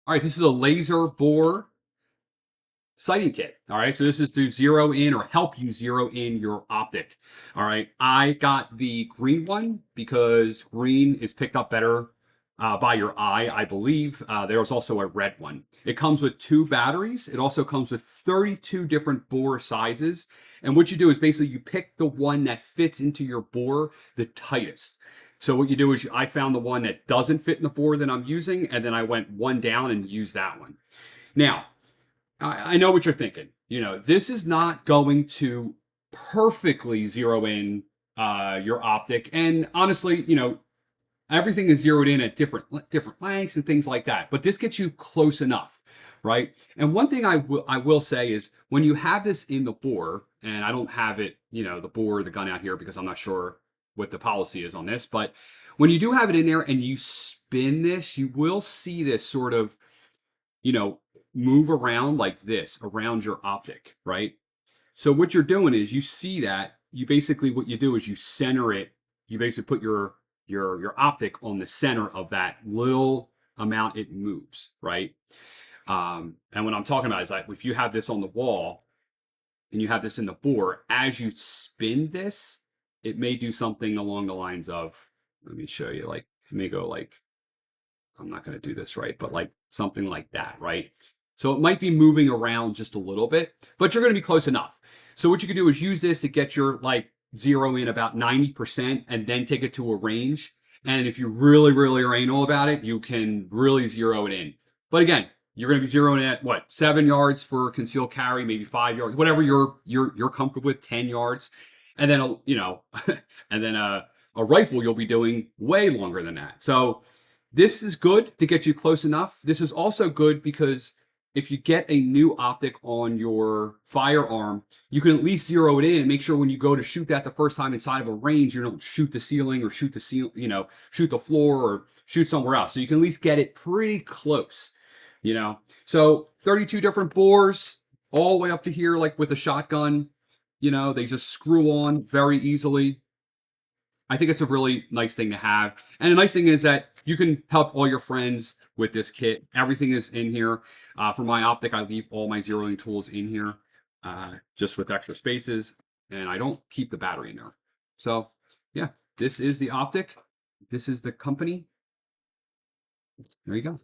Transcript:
All right, this is a laser bore sighting kit. All right, so this is to zero in or help you zero in your optic. All right, I got the green one because green is picked up better by your eye, I believe. There's also a red one. It comes with 2 batteries. It also comes with 32 different bore sizes. And what you do is basically you pick the one that fits into your bore the tightest. So what you do is I found the one that doesn't fit in the bore that I'm using, and then I went one down and used that one. Now, I know what you're thinking. This is not going to perfectly zero in your optic. And honestly, everything is zeroed in at different lengths and things like that. But this gets you close enough, right? And one thing I will say is when you have this in the bore, and I don't have it, the bore, the gun out here because I'm not sure what the policy is on this, but when you do have it in there and you spin this, you will see this sort of, you know, move around like this around your optic, right? So what you're doing is you see that you basically what you do is you center it. You basically put your optic on the center of that little amount it moves, right? And what I'm talking about is like if you have this on the wall and you have this in the bore, as you spin this, it may do something along the lines of, let me show you, like it may go like, I'm not going to do this right, but like something like that, right? So it might be moving around just a little bit, but you're going to be close enough. So what you can do is use this to get your like zero in about 90% and then take it to a range. And if you really, really are anal about it, you can really zero it in. But again, you're going to be zeroing in at what, 7 yards for concealed carry, maybe 5 yards, whatever you're comfortable with, 10 yards. And then, and then a rifle you'll be doing way longer than that. So this is good to get you close enough. This is also good because if you get a new optic on your firearm, you can at least zero it in and make sure when you go to shoot that the first time inside of a range, you don't shoot the ceiling or shoot shoot the floor or shoot somewhere else. So you can at least get it pretty close. So 32 different bores all the way up to here, like with a shotgun. They just screw on very easily. I think it's a really nice thing to have. And the nice thing is that you can help all your friends with this kit. Everything is in here. For my optic, I leave all my zeroing tools in here just with extra spaces. And I don't keep the battery in there. So, yeah, this is the optic. This is the company. There you go.